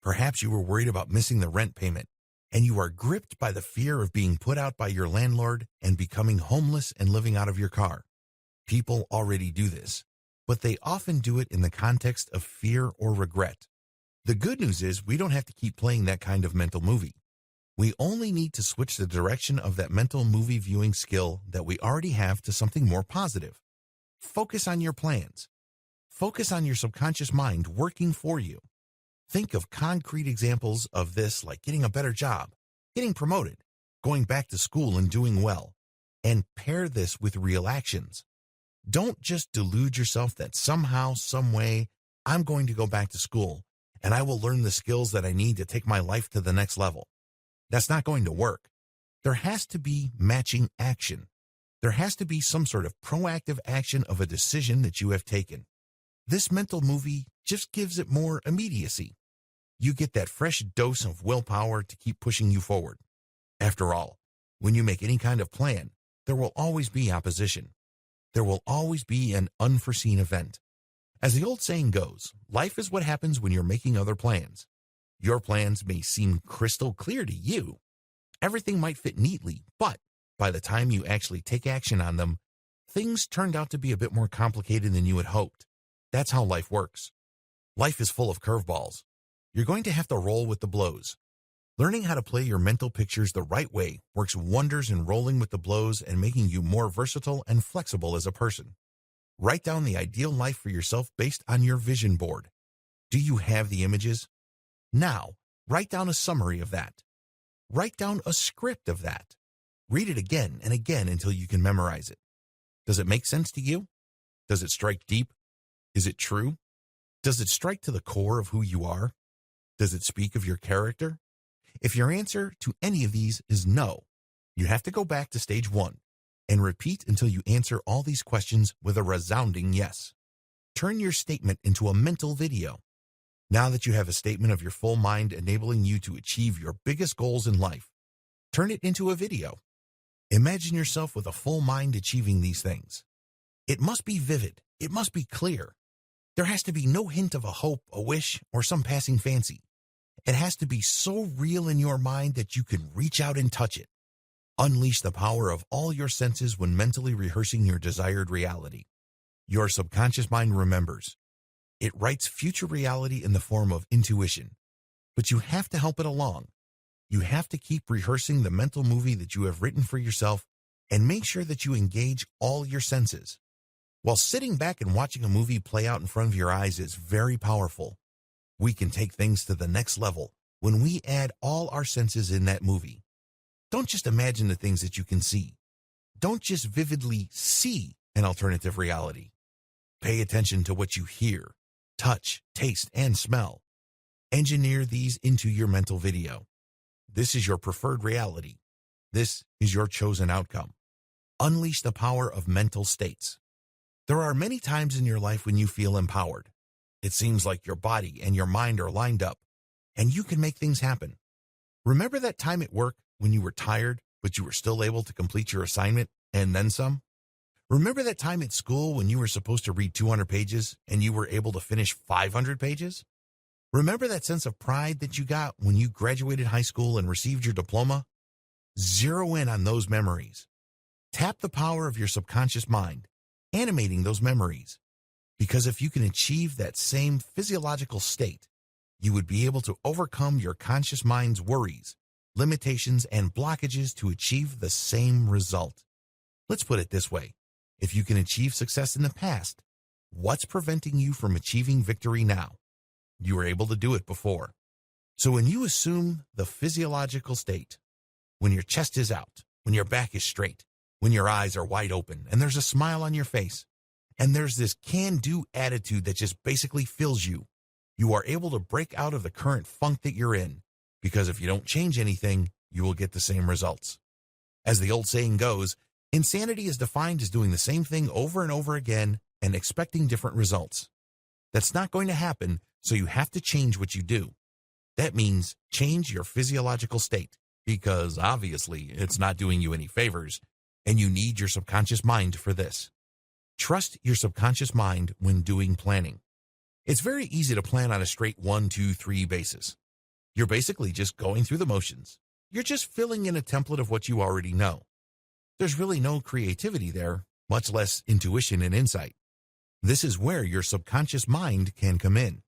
Speaker 1: Perhaps you were worried about missing the rent payment, and you are gripped by the fear of being put out by your landlord and becoming homeless and living out of your car. People already do this, but they often do it in the context of fear or regret. The good news is we don't have to keep playing that kind of mental movie. We only need to switch the direction of that mental movie viewing skill that we already have to something more positive. Focus on your plans. Focus on your subconscious mind working for you. Think of concrete examples of this, like getting a better job, getting promoted, going back to school and doing well, and pair this with real actions. Don't just delude yourself that somehow, some way, I'm going to go back to school and I will learn the skills that I need to take my life to the next level. That's not going to work. There has to be matching action. There has to be some sort of proactive action of a decision that you have taken. This mental movie just gives it more immediacy. You get that fresh dose of willpower to keep pushing you forward. After all, when you make any kind of plan, there will always be opposition. There will always be an unforeseen event. As the old saying goes, life is what happens when you're making other plans. Your plans may seem crystal clear to you. Everything might fit neatly, but by the time you actually take action on them, things turned out to be a bit more complicated than you had hoped. That's how life works. Life is full of curveballs. You're going to have to roll with the blows. Learning how to play your mental pictures the right way works wonders in rolling with the blows and making you more versatile and flexible as a person. Write down the ideal life for yourself based on your vision board. Do you have the images? Now, write down a summary of that. Write down a script of that. Read it again and again until you can memorize it. Does it make sense to you? Does it strike deep? Is it true? Does it strike to the core of who you are? Does it speak of your character? If your answer to any of these is no, you have to go back to stage 1 and repeat until you answer all these questions with a resounding yes. Turn your statement into a mental video. Now that you have a statement of your full mind enabling you to achieve your biggest goals in life, turn it into a video. Imagine yourself with a full mind achieving these things. It must be vivid. It must be clear. There has to be no hint of a hope, a wish, or some passing fancy. It has to be so real in your mind that you can reach out and touch it. Unleash the power of all your senses when mentally rehearsing your desired reality. Your subconscious mind remembers. It writes future reality in the form of intuition. But you have to help it along. You have to keep rehearsing the mental movie that you have written for yourself and make sure that you engage all your senses. While sitting back and watching a movie play out in front of your eyes is very powerful, we can take things to the next level when we add all our senses in that movie. Don't just imagine the things that you can see. Don't just vividly see an alternative reality. Pay attention to what you hear, touch, taste, and smell. Engineer these into your mental video. This is your preferred reality. This is your chosen outcome. Unleash the power of mental states. There are many times in your life when you feel empowered. It seems like your body and your mind are lined up, and you can make things happen. Remember that time at work when you were tired, but you were still able to complete your assignment and then some? Remember that time at school when you were supposed to read 200 pages and you were able to finish 500 pages? Remember that sense of pride that you got when you graduated high school and received your diploma? Zero in on those memories. Tap the power of your subconscious mind, animating those memories. Because if you can achieve that same physiological state, you would be able to overcome your conscious mind's worries, limitations, and blockages to achieve the same result. Let's put it this way. If you can achieve success in the past, what's preventing you from achieving victory now? You were able to do it before. So when you assume the physiological state, when your chest is out, when your back is straight, when your eyes are wide open, and there's a smile on your face, and there's this can-do attitude that just basically fills you, you are able to break out of the current funk that you're in, because if you don't change anything, you will get the same results. As the old saying goes, insanity is defined as doing the same thing over and over again and expecting different results. That's not going to happen, so you have to change what you do. That means change your physiological state, because obviously it's not doing you any favors, and you need your subconscious mind for this. Trust your subconscious mind when doing planning. It's very easy to plan on a straight 1, 2, 3 basis. You're basically just going through the motions. You're just filling in a template of what you already know. There's really no creativity there, much less intuition and insight. This is where your subconscious mind can come in.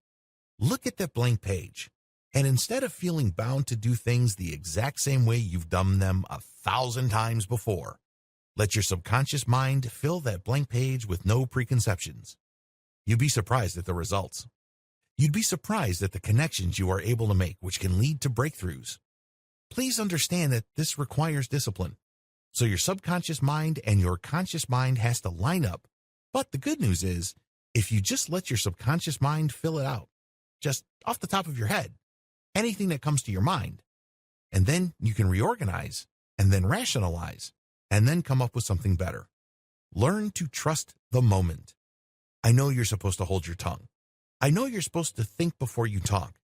Speaker 1: Look at that blank page, and instead of feeling bound to do things the exact same way you've done them 1,000 times before, let your subconscious mind fill that blank page with no preconceptions. You'd be surprised at the results. You'd be surprised at the connections you are able to make, which can lead to breakthroughs. Please understand that this requires discipline. So your subconscious mind and your conscious mind has to line up. But the good news is, if you just let your subconscious mind fill it out, just off the top of your head, anything that comes to your mind, and then you can reorganize, and then rationalize, and then come up with something better. Learn to trust the moment. I know you're supposed to hold your tongue. I know you're supposed to think before you talk.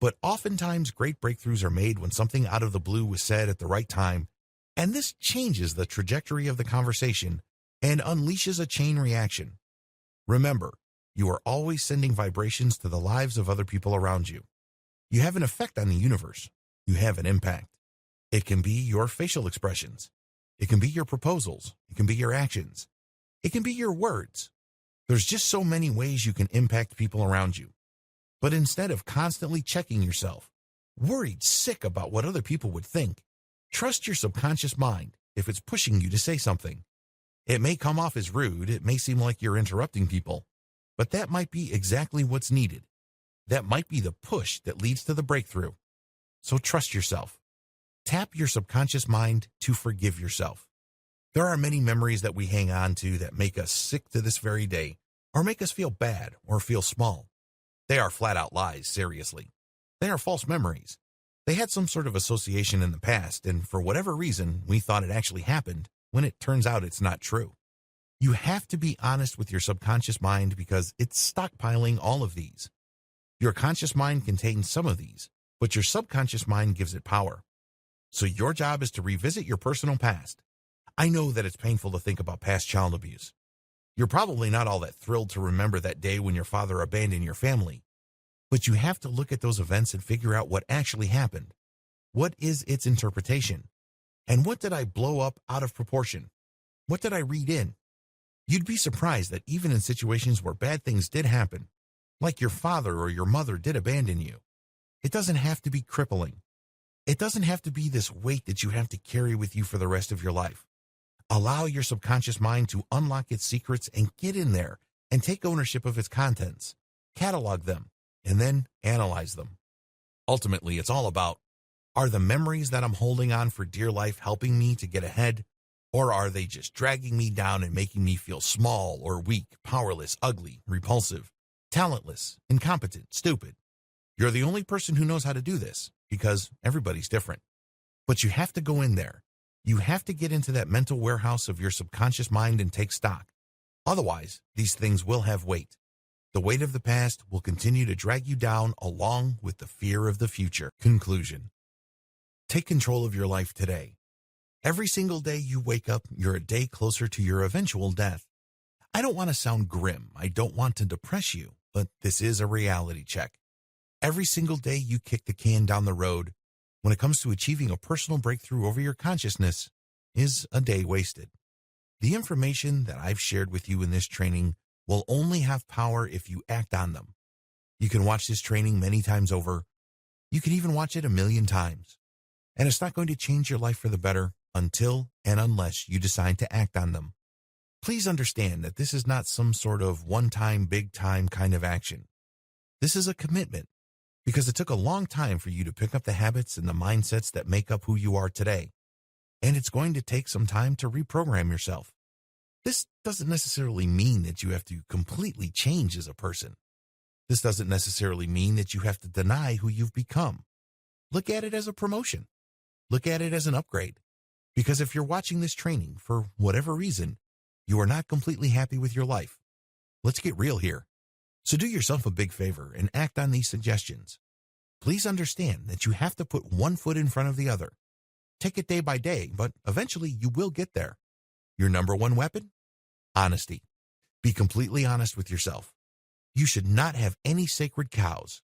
Speaker 1: But oftentimes great breakthroughs are made when something out of the blue was said at the right time, and this changes the trajectory of the conversation and unleashes a chain reaction. Remember, you are always sending vibrations to the lives of other people around you. You have an effect on the universe. You have an impact. It can be your facial expressions. It can be your proposals. It can be your actions. It can be your words. There's just so many ways you can impact people around you. But instead of constantly checking yourself, worried sick about what other people would think, trust your subconscious mind if it's pushing you to say something. It may come off as rude, it may seem like you're interrupting people, but that might be exactly what's needed. That might be the push that leads to the breakthrough. So trust yourself. Tap your subconscious mind to forgive yourself. There are many memories that we hang on to that make us sick to this very day, or make us feel bad or feel small. They are flat-out lies, seriously. They are false memories. They had some sort of association in the past, and for whatever reason, we thought it actually happened, when it turns out it's not true. You have to be honest with your subconscious mind because it's stockpiling all of these. Your conscious mind contains some of these, but your subconscious mind gives it power. So your job is to revisit your personal past. I know that it's painful to think about past child abuse. You're probably not all that thrilled to remember that day when your father abandoned your family. But you have to look at those events and figure out what actually happened. What is its interpretation? And what did I blow up out of proportion? What did I read in? You'd be surprised that even in situations where bad things did happen, like your father or your mother did abandon you, it doesn't have to be crippling. It doesn't have to be this weight that you have to carry with you for the rest of your life. Allow your subconscious mind to unlock its secrets and get in there and take ownership of its contents, catalog them, and then analyze them. Ultimately, it's all about, are the memories that I'm holding on for dear life helping me to get ahead, or are they just dragging me down and making me feel small or weak, powerless, ugly, repulsive, talentless, incompetent, stupid? You're the only person who knows how to do this, because everybody's different. But you have to go in there. You have to get into that mental warehouse of your subconscious mind and take stock. Otherwise, these things will have weight. The weight of the past will continue to drag you down along with the fear of the future. Conclusion. Take control of your life today. Every single day you wake up, you're a day closer to your eventual death. I don't want to sound grim. I don't want to depress you, but this is a reality check. Every single day you kick the can down the road, when it comes to achieving a personal breakthrough over your consciousness, is a day wasted. The information that I've shared with you in this training will only have power if you act on them. You can watch this training many times over. You can even watch it 1,000,000 times. And it's not going to change your life for the better until and unless you decide to act on them. Please understand that this is not some sort of one-time, big-time kind of action. This is a commitment, because it took a long time for you to pick up the habits and the mindsets that make up who you are today. And it's going to take some time to reprogram yourself. This doesn't necessarily mean that you have to completely change as a person. This doesn't necessarily mean that you have to deny who you've become. Look at it as a promotion. Look at it as an upgrade. Because if you're watching this training for whatever reason, you are not completely happy with your life. Let's get real here. So do yourself a big favor and act on these suggestions. Please understand that you have to put one foot in front of the other. Take it day by day, but eventually you will get there. Your number one weapon? Honesty. Be completely honest with yourself. You should not have any sacred cows.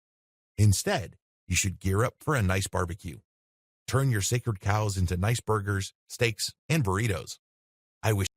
Speaker 1: Instead, you should gear up for a nice barbecue. Turn your sacred cows into nice burgers, steaks, and burritos. I wish